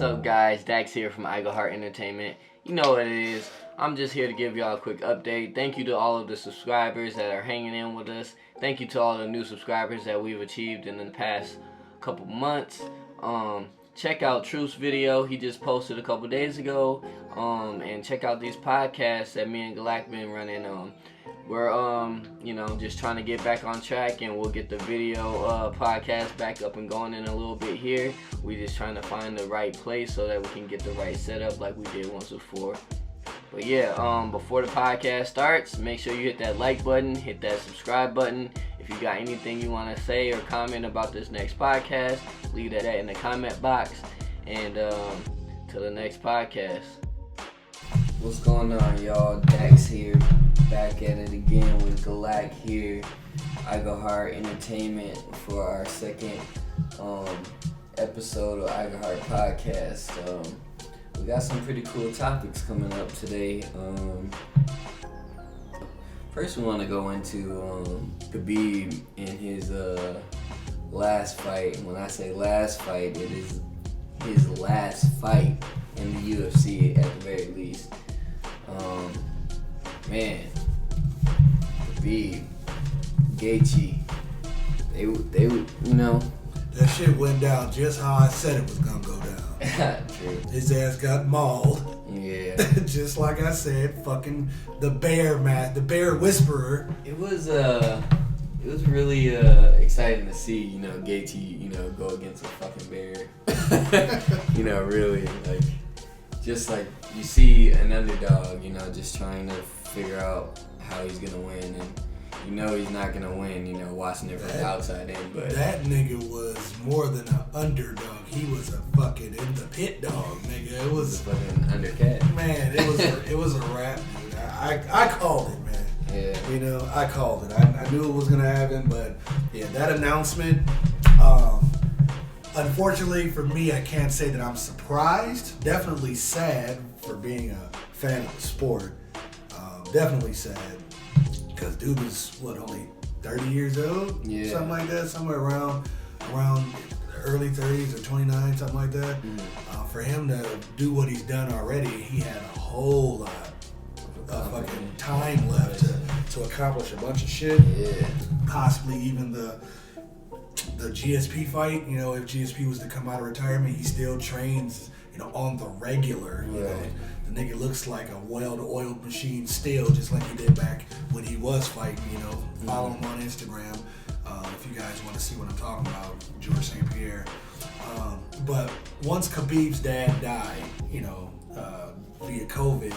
up, guys? Dax here from IGLEHART Entertainment. You know what it is. I'm just here to give y'all a quick update. Thank you to all of the subscribers that are hanging in with us. Thank you to all the new subscribers that we've achieved in the past couple months. Check out Truth's video he just posted a couple days ago. And check out these podcasts that me and Galak been running. We're just trying to get back on track, and we'll get the video podcast back up and going in a little bit here. We just trying to find the right place so that we can get the right setup like we did once before. But yeah, before the podcast starts, make sure you hit that like button, hit that subscribe button. If you got anything you want to say or comment about this next podcast, leave that in the comment box. And till the next podcast. What's going on, y'all? Dax here, back at it again with Galak here, IGLEHART Entertainment, for our second episode of IGLEHART Podcast. We got some pretty cool topics coming up today. First, we want to go into Khabib in his last fight. When I say last fight, it is his last fight in the UFC at the very least. Khabib, Gaethje, they that shit went down just how I said it was gonna go down. True. His ass got mauled. Yeah. Just like I said, fucking the bear whisperer. It was really exciting to see, Gaethje, go against a fucking bear. Really, just like you see an underdog, just trying to figure out how he's gonna win, and he's not gonna win, watching it from the outside in. But that nigga was more than an underdog. He was a fucking in the pit dog, nigga. It was a fucking undercat. Man, it was a wrap, dude. I called it, man. Yeah. I called it. I knew it was gonna happen, but yeah, that announcement. Unfortunately for me, I can't say that I'm surprised. Definitely sad for being a fan of the sport. Definitely sad. Because dude was, only 30 years old? Yeah. Something like that. Somewhere around the early 30s or 29, something like that. Mm-hmm. For him to do what he's done already, he had a whole lot of fucking time left to accomplish a bunch of shit. Yeah. Possibly even the GSP fight. If GSP was to come out of retirement, he still trains, on the regular. Right. The nigga looks like a well-oiled machine still, just like he did back when he was fighting. Follow him on Instagram if you guys want to see what I'm talking about, George St. Pierre. But once Khabib's dad died, via COVID,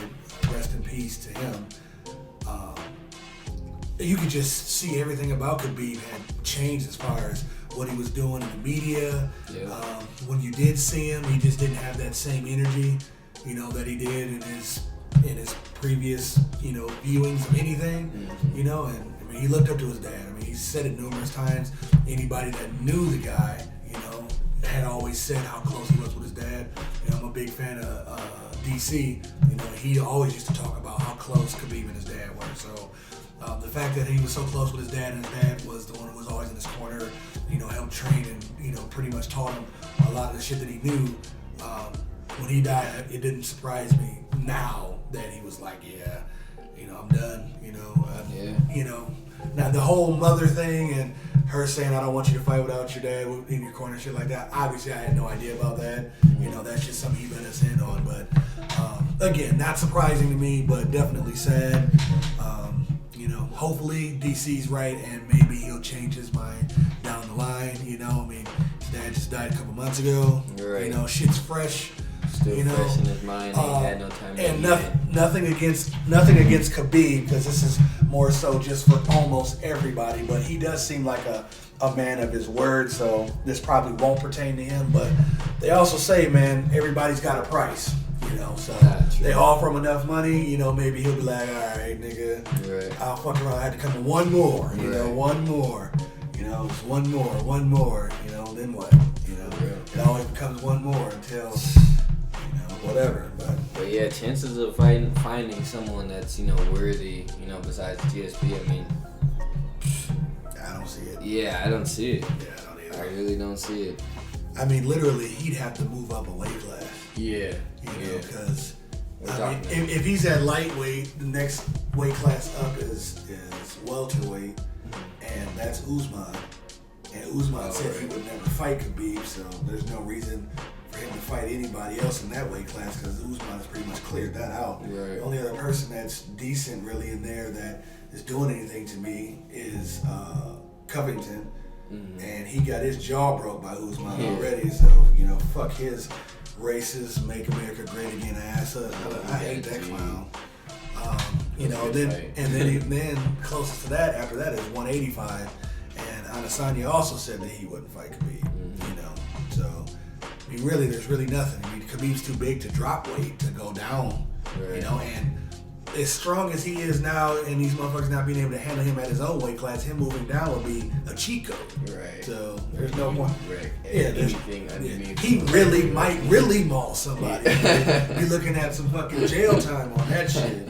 rest in peace to him. You could just see everything about Khabib had changed as far as what he was doing in the media. Yeah. When you did see him, he just didn't have that same energy, that he did in his previous, viewings of anything. Mm-hmm. And he looked up to his dad. He said it numerous times. Anybody that knew the guy, had always said how close he was with his dad. I'm a big fan of DC. He always used to talk about how close Khabib and his dad were. So the fact that he was so close with his dad, and his dad was the one who was always in his corner, helped train and, pretty much taught him a lot of the shit that he knew. When he died, it didn't surprise me now that he was like, yeah, I'm done, Now the whole mother thing and her saying, I don't want you to fight without your dad in your corner, shit like that. Obviously, I had no idea about that. That's just something he let us in on. But again, not surprising to me, but definitely sad. Hopefully DC's right and maybe he'll change his mind down the line. His dad just died a couple months ago. Right. Shit's fresh. Still fresh in his mind. He had no time. And nothing against Khabib, because this is more so just for almost everybody. But he does seem like a man of his word, so this probably won't pertain to him. But they also say, man, everybody's got a price. So they offer him enough money, maybe he'll be like, all right, nigga, right. I'll fuck around. I had to come to one more, right. One more, it's one more, then what? It always becomes one more until, whatever. But yeah, chances of finding someone that's, worthy, besides GSP, I don't see it. Yeah, I don't see it. Yeah, I don't either. I really don't see it. I mean, literally, he'd have to move up a weight class. Yeah. You know, because if he's at lightweight, the next weight class up is welterweight, and that's Usman. And Usman said he would never fight Khabib, so there's no reason for him to fight anybody else in that weight class because Usman has pretty much cleared that out. Right. The only other person that's decent really in there that is doing anything to me is Covington. Mm-hmm. And he got his jaw broke by Usman already, so, you know, fuck his racist, make America great again ass. I hate that clown. You know, then closest to that, after that is 185. And Adesanya also said that he wouldn't fight Khabib, you know. So, I mean, really, there's really nothing. I mean, Khabib's too big to drop weight, to go down, you know, and as strong as he is now, and these motherfuckers not being able to handle him at his own weight class, him moving down would be a cheat code. Right. So there's no more. Right. Yeah. Anything underneath. He might really maul somebody. Be looking at some fucking jail time on that shit.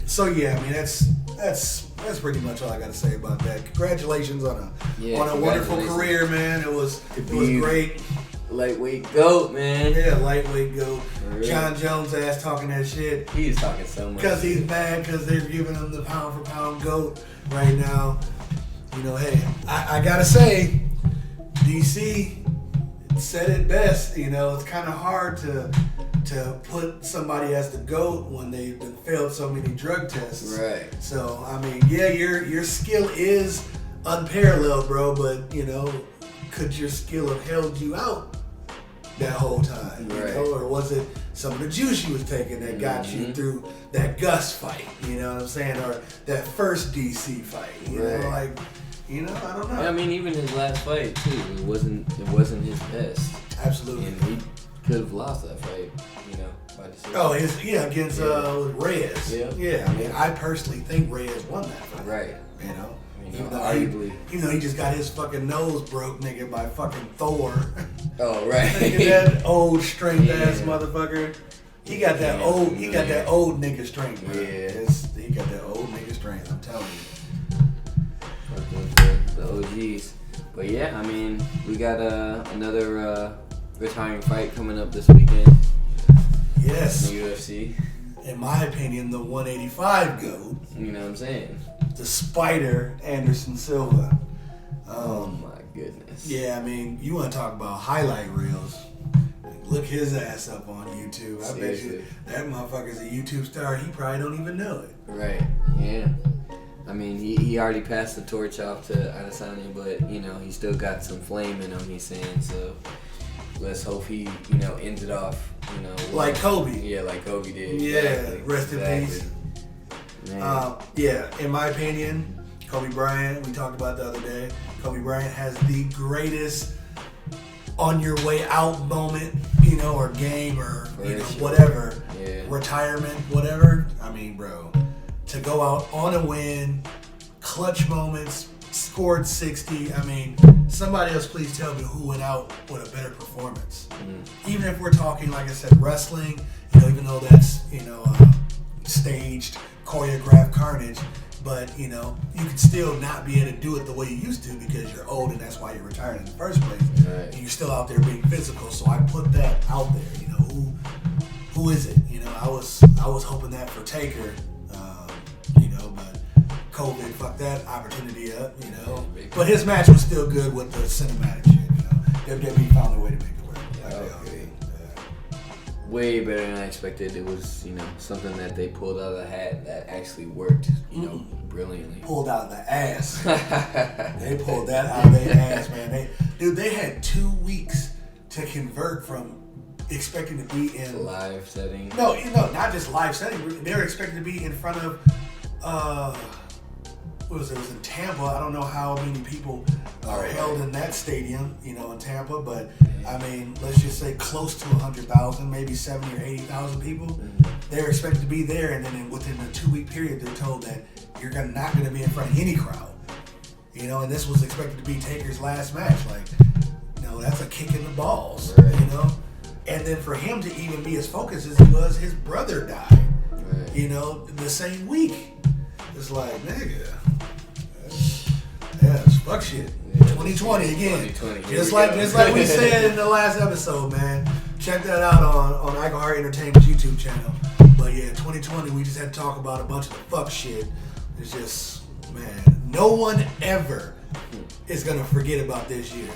So yeah, I mean that's pretty much all I got to say about that. Congratulations on a wonderful career, man. It was great. Lightweight goat, man. Yeah, lightweight goat. John Jones ass talking that shit. He's talking so much. Because he's mad because they're giving him the pound for pound goat right now. You know, hey, I gotta say, DC said it best. You know, it's kind of hard to put somebody as the GOAT when they've failed so many drug tests. Right. So, I mean, yeah, your skill is unparalleled, bro, but, you know, could your skill have held you out that whole time? Right. You know? Or was it some of the juice you was taking that got you through that Gus fight? You know what I'm saying? Or that first DC fight? You know, like, you know, I don't know. I mean, even his last fight too, it wasn't his best. Absolutely. And he could have lost that fight, you know, by decision. Oh, against Reyes. Yeah. I mean, I personally think Reyes won that fight. Right. You know? Arguably. Even though he just got his fucking nose broke, nigga, by fucking Thor. Oh, right. Nigga, that old strength ass motherfucker. He got that old nigga strength, man. Yeah. He got that old nigga strength, I'm telling you. The OGs. But yeah, I mean, we got another retiring fight coming up this weekend. Yes. In the UFC. In my opinion, the 185 GOAT. You know what I'm saying? The Spider Anderson Silva. Oh my goodness. Yeah, I mean, you want to talk about highlight reels. Look his ass up on YouTube. I bet you that motherfucker's a YouTube star. He probably don't even know it. Right. Yeah. I mean, he already passed the torch off to Adesanya, but, you know, he still got some flame in him, he's saying. So let's hope he, you know, ends it off, you know. Like Kobe. Yeah, like Kobe did. Yeah, exactly. rest in peace. Yeah, in my opinion, Kobe Bryant, we talked about the other day, Kobe Bryant has the greatest on your way out moment, you know, or game, or, you know, whatever, retirement, whatever. I mean, bro, to go out on a win, clutch moments, scored 60. I mean, somebody else please tell me who went out with a better performance. Even if we're talking, like I said, wrestling, you know, even though that's, you know, staged, choreographed carnage, but, you know, you can still not be able to do it the way you used to because you're old and that's why you're retired in the first place. Right. And you're still out there being physical. So I put that out there, you know, who is it? You know, I was hoping that for Taker, you know, but COVID fucked that opportunity up, you know. But his match was still good with the cinematic shit, you know. WWE found a way to make it work. Way better than I expected. It was, you know, something that they pulled out of the hat that actually worked, you know, brilliantly. Pulled out of the ass. They pulled that out of their ass, man. They had 2 weeks to convert from expecting to be in live setting. No, you know, not just live setting. They were expecting to be in front of what was it? It was in Tampa. I don't know how many people are held in that stadium, you know, in Tampa, but I mean, let's just say close to 100,000, maybe 70 or 80,000 people. They're expected to be there, and then within a 2-week period, they're told that you're not going to be in front of any crowd, you know. And this was expected to be Taker's last match. Like, you know, that's a kick in the balls, you know. And then for him to even be as focused as he was, his brother died, you know, the same week. It's like, nigga, Yes, fuck shit. 2020 again. 2020. Just like we said in the last episode, man. Check that out on IGLEHART Entertainment's YouTube channel. But yeah, 2020, we just had to talk about a bunch of the fuck shit. It's just, man, no one ever is gonna forget about this year.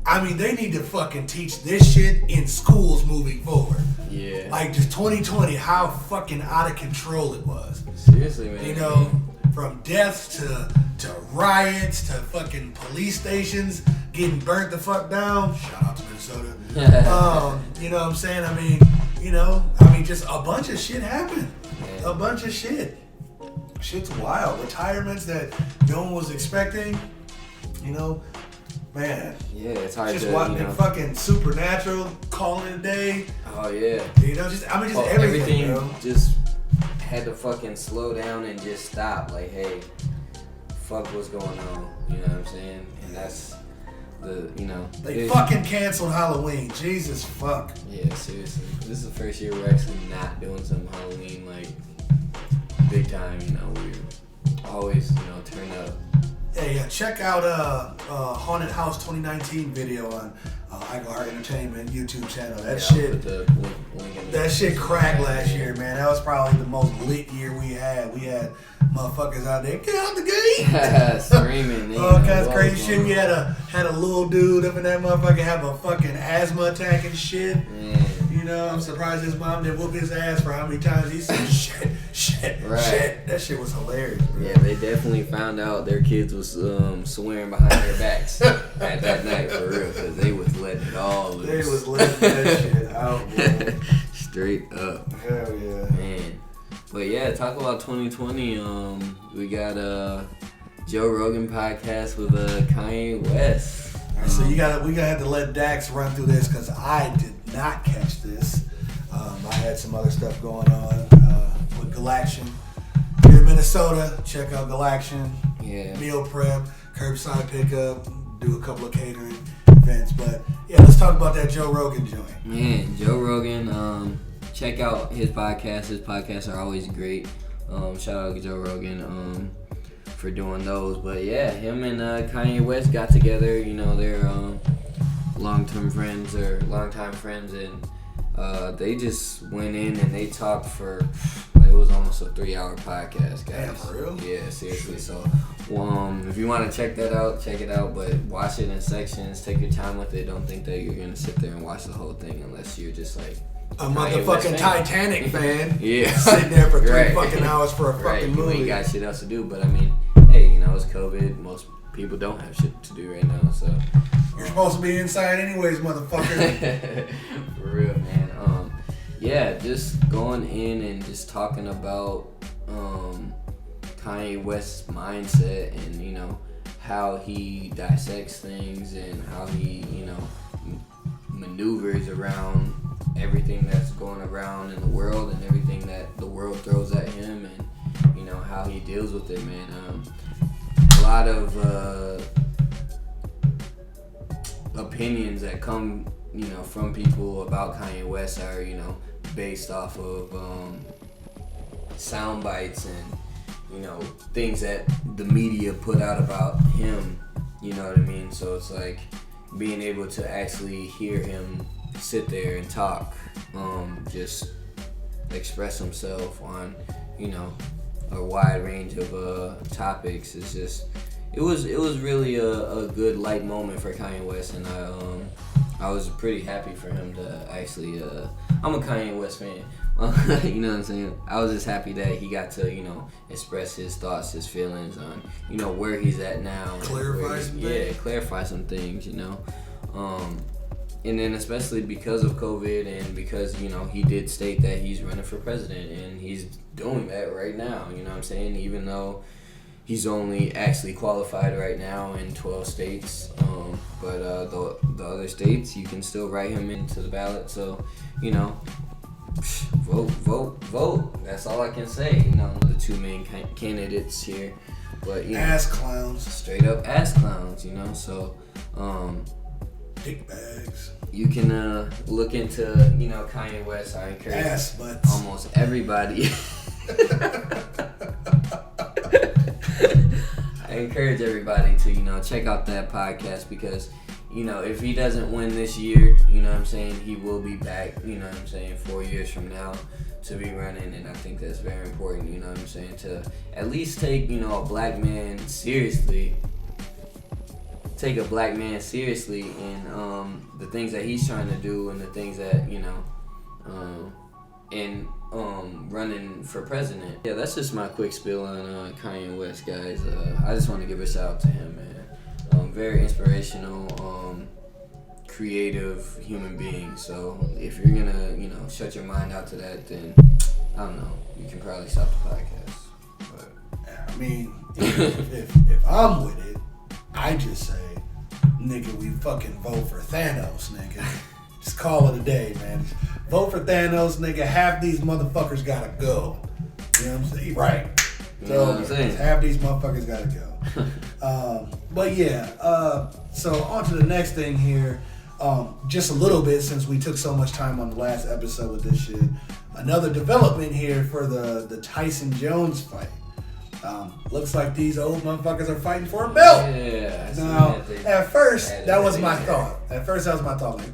I mean, they need to fucking teach this shit in schools moving forward. Yeah. Like, just 2020, how fucking out of control it was. Seriously, man. You know, from deaths to riots to fucking police stations getting burnt the fuck down. Shout out to Minnesota. You know what I'm saying? I mean, just a bunch of shit happened. A bunch of shit. Shit's wild. Retirements that no one was expecting. You know, man. Yeah, it's hard just to, watching fucking Supernatural, calling it a day. Oh yeah. You know, just everything bro. Just had to fucking slow down and just stop. Like, hey, fuck what's going on. You know what I'm saying? And that's they fucking canceled Halloween. Jesus fuck. Yeah, seriously. This is the first year we're actually not doing some Halloween like big time. You know, we always turn up. Yeah, check out Haunted House 2019 video on IGLEHART Entertainment YouTube channel. That shit cracked last year, man. That was probably the most lit year we had. We had motherfuckers out there, get out the gate, screaming. All kinds of crazy shit. We had a little dude up in that motherfucker have a fucking asthma attack and shit. You know, I'm surprised his mom didn't whoop his ass for how many times he said shit. That shit was hilarious, bro. Yeah, they definitely found out their kids was swearing behind their backs at that night for real, because they was letting it all loose. They was letting that shit out, bro. Straight up. Hell yeah. Man. But yeah, talk about 2020. We got a Joe Rogan podcast with Kanye West. So we gotta have to let Dax run through this because I did not catch this. I had some other stuff going on with Galaction. Here in Minnesota, check out Galaction. Yeah. Meal prep, curbside pickup, do a couple of catering events. But yeah, let's talk about that Joe Rogan joint. Man, Joe Rogan. Check out his podcast. His podcasts are always great. Shout out to Joe Rogan for doing those. But yeah, him and Kanye West got together. You know, they're longtime friends, and they just went in and they talked for it was almost a 3-hour podcast, guys. Damn, for real? Yeah, seriously. So if you want to check that out, check it out. But watch it in sections. Take your time with it. Don't think that you're gonna sit there and watch the whole thing unless you're just like a motherfucking Titanic fan. Yeah. Sitting there for 3 fucking hours for a fucking movie. You ain't got shit else to do. But I mean, hey, it's COVID. Most people don't have shit to do right now, so you're supposed to be inside anyways, motherfucker. For real, man. Yeah, just going in and just talking about Kanye West's mindset and how he dissects things and how he maneuvers around everything that's going around in the world and everything that the world throws at him, and how he deals with it, man. A lot of opinions that come from people about Kanye West are based off of sound bites and things that the media put out about him, you know what I mean? So it's like being able to actually hear him sit there and talk, just express himself on a wide range of topics. It's just it was really a good light moment for Kanye West, and I was pretty happy for him to actually I'm a Kanye West fan. You know what I'm saying? I was just happy that he got to express his thoughts, his feelings on where he's at now, clarify some things, and then especially because of COVID and because he did state that he's running for president, and he's doing that right now, you know what I'm saying, even though he's only actually qualified right now in 12 states, but the other states you can still write him into the ballot, so vote. That's all I can say. The two main candidates here, but ass clowns, straight up ass clowns. So dick bags. You can look into Kanye West. I encourage ass butts. Almost everybody. I encourage everybody to, check out that podcast because, if he doesn't win this year, he will be back, 4 years from now to be running, and I think that's very important, to at least take, a black man seriously. Take a black man seriously in the things that he's trying to do and the things that, running for president. Yeah, that's just my quick spill on Kanye West, guys. I just want to give a shout out to him, man. Very inspirational, creative human being. So if you're gonna, shut your mind out to that, then I don't know. You can probably stop the podcast. But I mean, if I'm with it, I just say, nigga, we fucking vote for Thanos, nigga. Just call it a day, man. Vote for Thanos, nigga. Half these motherfuckers gotta go. You know what I'm saying? Right. You know what I'm saying? Half these motherfuckers gotta go. But yeah, so on to the next thing here. Just a little bit since we took so much time on the last episode with this shit. Another development here for the Tyson Jones fight. Looks like these old motherfuckers are fighting for a belt. Yeah. Now, at first, that was my thought. Like,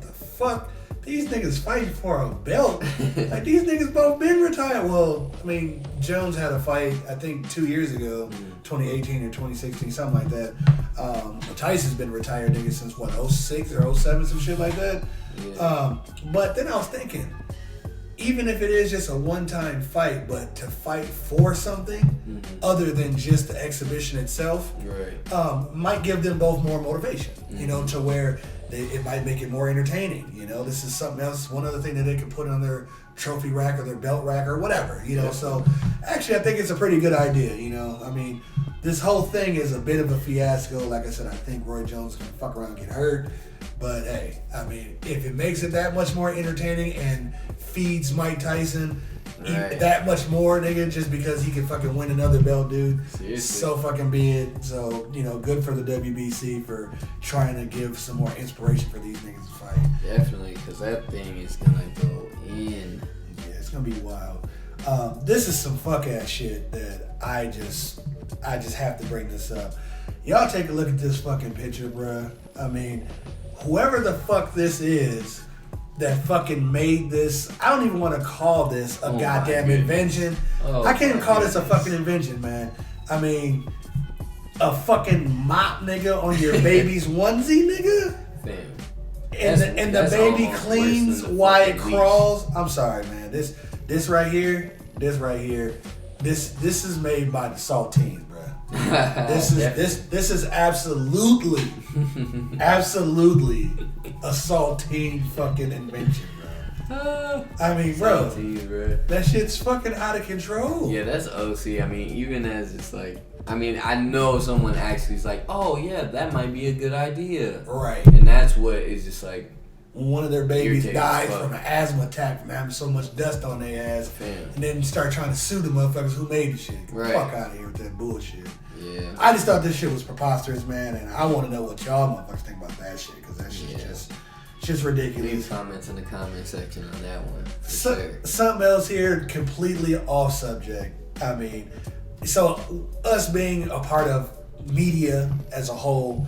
the fuck? These niggas fighting for a belt? Like, these niggas both been retired. Well, I mean, Jones had a fight, I think, 2 years ago, 2018 or 2016, something like that. Tyson's been retired, nigga, since, 06 or 07, some shit like that? Yeah. But then I was thinking, even if it is just a one-time fight, but to fight for something other than just the exhibition itself, might give them both more motivation, to where it might make it more entertaining. This is something else, one other thing that they could put on their trophy rack or their belt rack or whatever, So actually, I think it's a pretty good idea, I mean, this whole thing is a bit of a fiasco. Like I said, I think Roy Jones is going to fuck around and get hurt. But hey, I mean, if it makes it that much more entertaining and feeds Mike Tyson that much more, nigga, just because he can fucking win another belt, dude. Seriously. So fucking be it. So, good for the WBC for trying to give some more inspiration for these niggas to fight. Definitely, because that thing is going to go in. Yeah, it's going to be wild. This is some fuck ass shit that I just have to bring this up. Y'all take a look at this fucking picture, bruh. I mean, whoever the fuck this is that fucking made this, I don't even want to call this a goddamn invention. I can't even call this a fucking invention, man. I mean, a fucking mop, nigga, on your baby's onesie, nigga? Fam. And the baby cleans while it crawls. I'm sorry, man. This right here, this is made by the saltines, bro. This is absolutely a saltine fucking invention, bro. I mean, bro, that shit's fucking out of control. Yeah, that's OC. I mean, even as it's like, I mean, I know someone actually is like, oh yeah, that might be a good idea. Right. And that's what is just like, one of their babies died from an asthma attack from having so much dust on their ass. And then start trying to sue the motherfuckers who made the shit. Get the fuck out of here with that bullshit. Yeah. I just thought this shit was preposterous, man, and I want to know what y'all motherfuckers think about that shit, because that shit's just ridiculous. Leave comments in the comment section on that one. Something else here, completely off subject. I mean, so us being a part of media as a whole,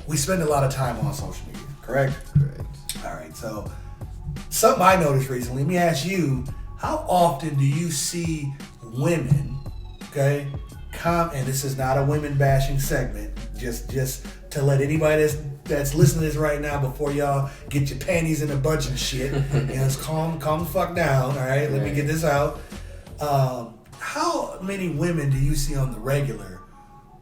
we spend a lot of time on social media, correct? Correct. All right, so something I noticed recently, let me ask you, how often do you see women, okay, and this is not a women bashing segment, just to let anybody that's listening to this right now, before y'all get your panties in a bunch and shit, just calm the fuck down, all right? Let me get this out. How many women do you see on the regular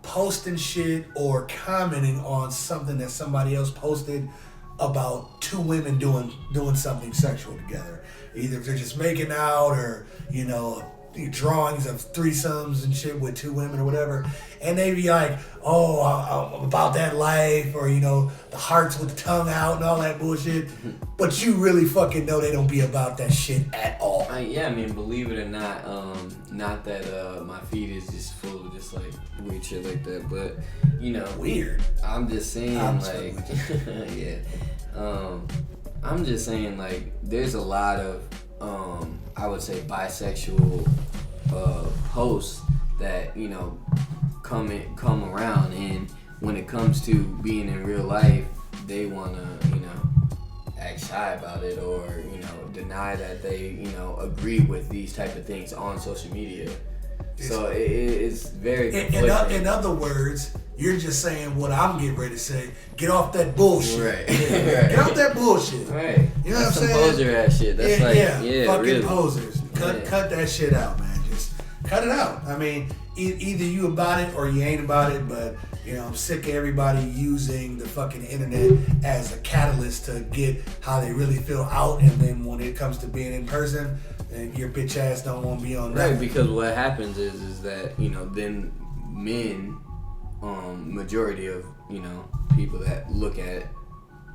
posting shit or commenting on something that somebody else posted about two women doing something sexual together? Either if they're just making out, or drawings of threesomes and shit with two women or whatever, and they be like, oh, I'm about that life, or the hearts with the tongue out and all that bullshit, but you really fucking know they don't be about that shit at all. I mean, believe it or not, not that my feed is just full of just like weird shit like that, but weird. I'm just saying, yeah. I'm just saying, like, there's a lot of I would say bisexual posts that come around, and when it comes to being in real life, they wanna, act shy about it, or deny that they agree with these type of things on social media. So it's very conflicting. In other words, you're just saying what I'm getting ready to say. Get off that bullshit. Right. Get off that bullshit. Right. You know That's what I'm saying? Poser ass shit. That's fucking really. posers. Cut that shit out, man. Just cut it out. I mean, either you about it or you ain't about it, but I'm sick of everybody using the fucking internet as a catalyst to get how they really feel out, and then when it comes to being in person, and your bitch ass don't want to be on that. Right, because what happens is that, then men, majority of, people that look at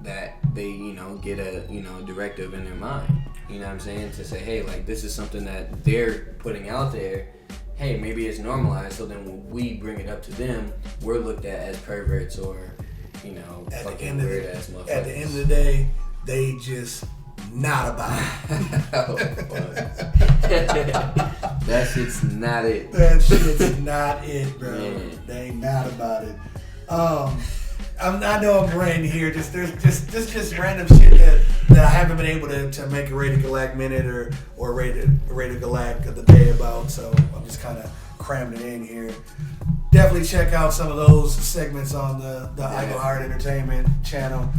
that, they, get a, directive in their mind. You know what I'm saying? To say, hey, like, this is something that they're putting out there. Hey, maybe it's normalized, so then when we bring it up to them, we're looked at as perverts or, fucking weird ass motherfuckers. At the end of the day, they just not about it. Oh, that shit's not it. That shit's not it, bro. Man. They ain't not about it. I know I'm ranting here. There's just random shit that I haven't been able to make a Radio Galact minute or Radio Galact of the day about. So I'm just kind of cramming it in here. Definitely check out some of those segments on the IGLEHART Entertainment channel.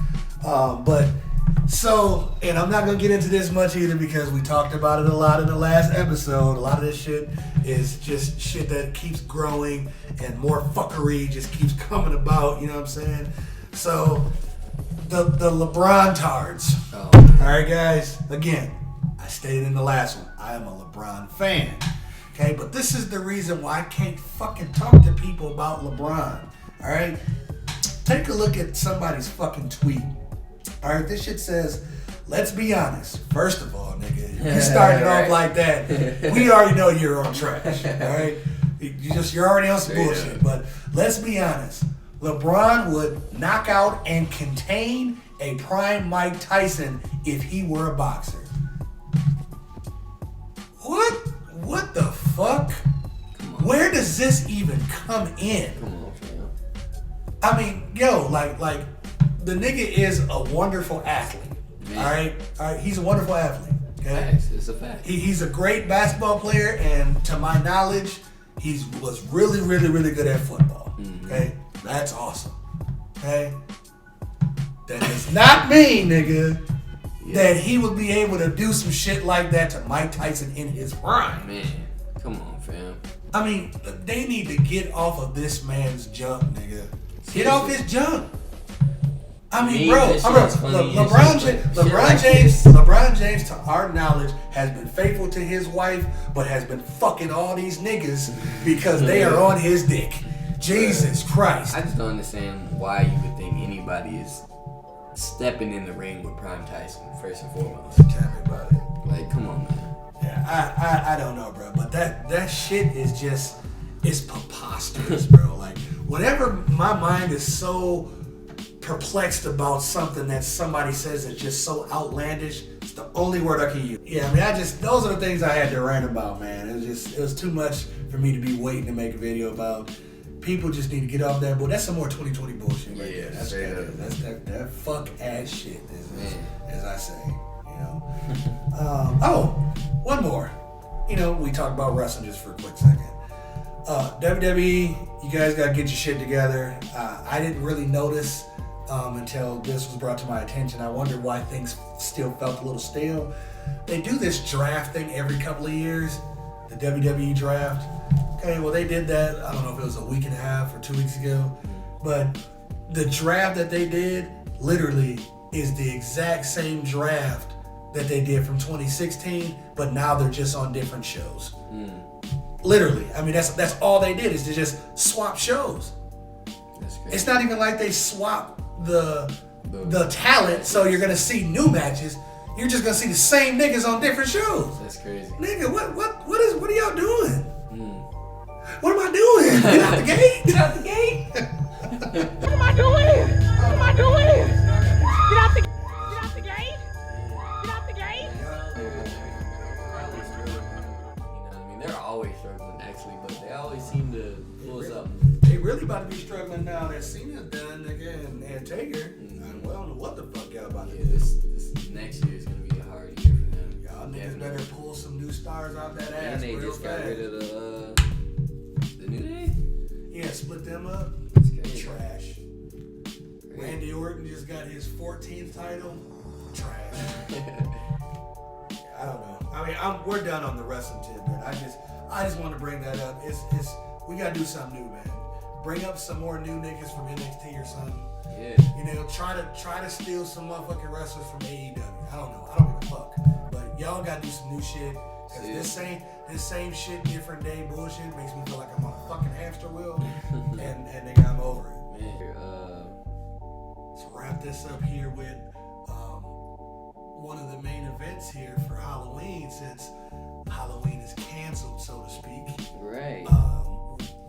And I'm not going to get into this much either because we talked about it a lot in the last episode. A lot of this shit is just shit that keeps growing and more fuckery just keeps coming about, you know what I'm saying? So, the LeBron tards. Oh. Alright guys, again, I stated in the last one, I am a LeBron fan. Okay, but this is the reason why I can't fucking talk to people about LeBron. Alright? Take a look at somebody's fucking tweet. Alright, this shit says, let's be honest. First of all, nigga, you started off like that. We already know you're on trash. Alright? You're already on some bullshit. But let's be honest. LeBron would knock out and contain a prime Mike Tyson if he were a boxer. What the fuck? Where does this even come in? Come on, fam. I mean, like the nigga is a wonderful athlete. All right, he's a wonderful athlete. Okay, Facts. It's a fact. He's a great basketball player, and to my knowledge, he was really, really, really good at football. Mm-hmm. Okay, that's awesome. Okay, that does not mean, nigga, that he would be able to do some shit like that to Mike Tyson in his prime. Man, come on, fam. I mean, they need to get off of this man's junk, nigga. Get off his junk. I mean, LeBron James, to our knowledge, has been faithful to his wife, but has been fucking all these niggas because they are on his dick. Jesus Christ. I just don't understand why you would think anybody is stepping in the ring with Prime Tyson, first and foremost. Tell me about it. Like, come on, man. Yeah, I don't know, bro, but that shit is just, it's preposterous, bro. Like, whenever my mind is so perplexed about something that somebody says is just so outlandish, it's the only word I can use. Yeah, I mean, those are the things I had to rant about, man. It was too much for me to be waiting to make a video about. People just need to get off that, but that's some more 2020 bullshit right there. That's that fuck ass shit, as I say, you know. One more. You know, we talked about wrestling just for a quick second. WWE, you guys gotta get your shit together. I didn't really notice until this was brought to my attention. I wonder why things still felt a little stale. They do this draft thing every couple of years, the WWE draft. Okay, well, they did that, I don't know if it was a week and a half or 2 weeks ago, but the draft that they did literally is the exact same draft that they did from 2016, but now they're just on different shows. Literally. I mean, that's all they did, is to just swap shows. That's crazy. It's not even like they swap the talent, so you're gonna see new matches. You're just gonna see the same niggas on different shows. That's crazy. Nigga, what are y'all doing? What am I doing? Get out the gate? Get out the gate? What am I doing? What am I doing? Get out the gate? Get out the gate? You know what I mean? They're always struggling, actually, but they always seem to pull something. They struggling now that Cena's done, nigga, and Taker. We don't know what the fuck y'all about to do. This next year is gonna be a hard year for them. Y'all niggas better pull some new stars out that ass. And they real just got fast. rid of the New Day. Yeah, split them up. That's crazy. Trash. Randy Orton just got his 14th title. Trash. I don't know. I mean, we're done on the wrestling tip, man. I just want to bring that up. We gotta do something new, man. Bring up some more new niggas from NXT or something. Yeah. You know, try to steal some motherfucking wrestlers from AEW. I don't know. I don't give a fuck. But y'all gotta do some new shit. Cause this same shit, different day bullshit makes me feel like I'm on a fucking hamster wheel. and nigga, I'm over it. Man, Let's wrap this up here with one of the main events here for Halloween, since Halloween is canceled, so to speak. right.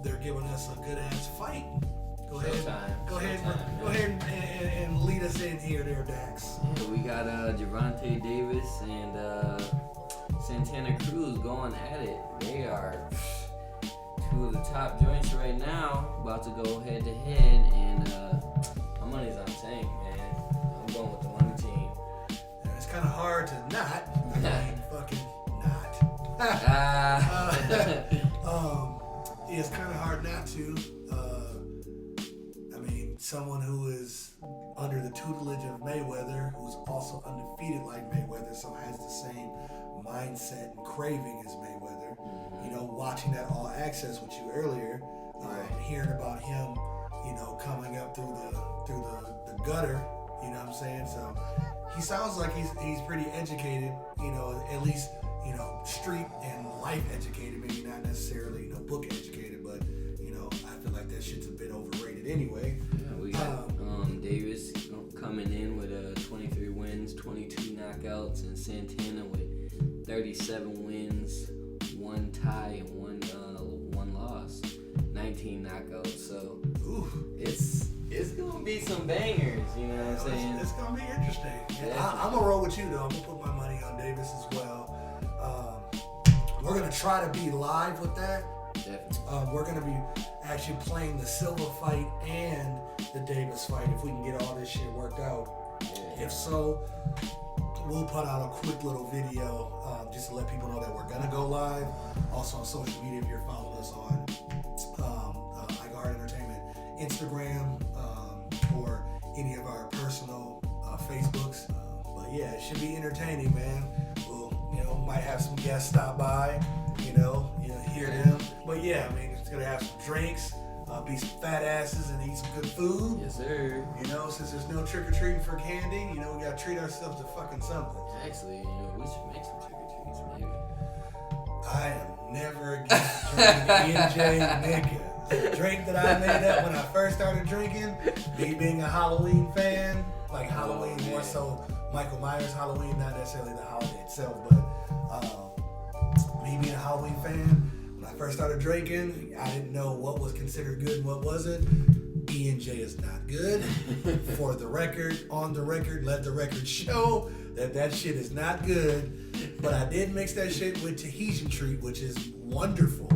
They're giving us a good ass fight. Go ahead Showtime. and lead us in here, there, Dax. Yeah, we got Gervonta Davis and Santana Cruz going at it. They are two of the top joints right now, about to go head to head, and my money's on Tank, man. I'm going with the money team. Yeah, it's kind of hard to not. I mean, fucking not. Yeah, it's kind of hard not to. I mean, someone who is under the tutelage of Mayweather, who's also undefeated like Mayweather, so has the same mindset and craving as Mayweather. You know, watching that All Access with you earlier, hearing about him, you know, coming up through the gutter. You know what I'm saying? So he sounds like he's pretty educated. You know, at least, you know, street and life educated. Maybe not necessarily, you know, book educated, but you know, I feel like that shit's a bit overrated anyway. Yeah, we got Davis coming in with 23 wins, 22 knockouts, and Santana with 37 wins, 1 tie, and one loss, 19 knockouts. So it's gonna be some bangers, you know what I'm saying? It's gonna be interesting. I'm gonna roll with you though. I'm gonna put my money on Davis as well. We're gonna try to be live with that. Definitely. We're gonna be actually playing the Silva fight and the Davis fight if we can get all this shit worked out. Yeah. If so, we'll put out a quick little video just to let people know that we're gonna go live. Also on social media, if you're following us on IGLEHART Entertainment Instagram or any of our personal Facebooks. But yeah, it should be entertaining, man. We'll, you know, might have some guests stop by, you know, hear them. But yeah, I mean, it's gonna have some drinks, be some fat asses, and eat some good food. Yes, sir. You know, since there's no trick or treating for candy, you know, we gotta treat ourselves to fucking something. Actually, you know, we should make some trick or treats, maybe. I am never against drinking NJ, nigga. The drink that I made up when I first started drinking, me being a Halloween fan, like Halloween more so Michael Myers Halloween, not necessarily the holiday itself, but me being a Halloween fan, when I first started drinking, I didn't know what was considered good and what wasn't. E&J is not good. For the record, on the record, let the record show that shit is not good. But I did mix that shit with Tahitian treat, which is wonderful.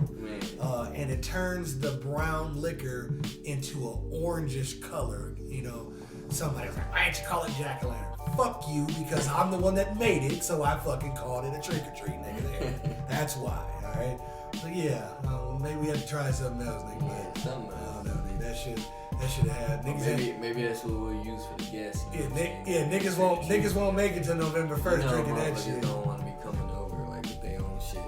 And it turns the brown liquor into an orangish color. You know, somebody was like, why didn't you call it jack-o'-lantern? Fuck you, because I'm the one that made it, so I fucking called it a trick-or-treat, nigga. There. That's why, alright? So yeah, maybe we have to try something else, nigga. Yeah, something else. I don't know, nigga. That should have had niggas. Maybe that's what we'll use for the guests. You know Niggas won't make it till November 1st drinking that shit. Don't want to be coming over like with their own shit.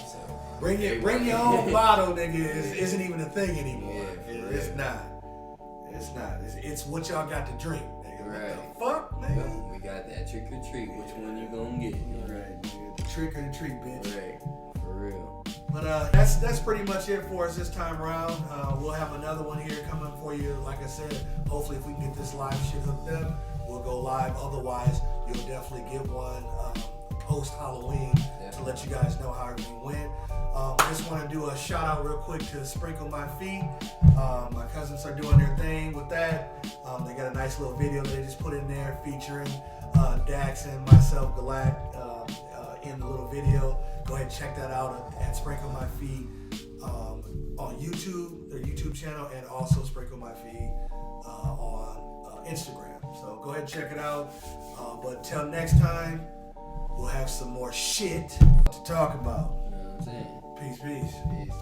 So Bring your own bottle, nigga. Isn't even a thing anymore. Yeah, It's not. It's what y'all got to drink, nigga. Right. What the fuck, nigga? We got that trick or treat. Which one you gonna get? Right, nigga. The trick or the treat, bitch. Right. For real. But that's pretty much it for us this time around. We'll have another one here coming for you. Like I said, hopefully if we can get this live shit hooked up, we'll go live. Otherwise, you'll definitely get one post Halloween to let you guys know how everything went. Just want to do a shout out real quick to Sprinkle My Feet. My cousins are doing their thing with that. They got a nice little video that they just put in there featuring Dax and myself, Galak, in the little video. Go ahead and ahead, check that out at Sprinkle My Feet on YouTube, their YouTube channel, and also Sprinkle My Feet on Instagram. So go ahead and check it out. But till next time, we'll have some more shit to talk about. You know what I'm saying? Peace, peace. Peace.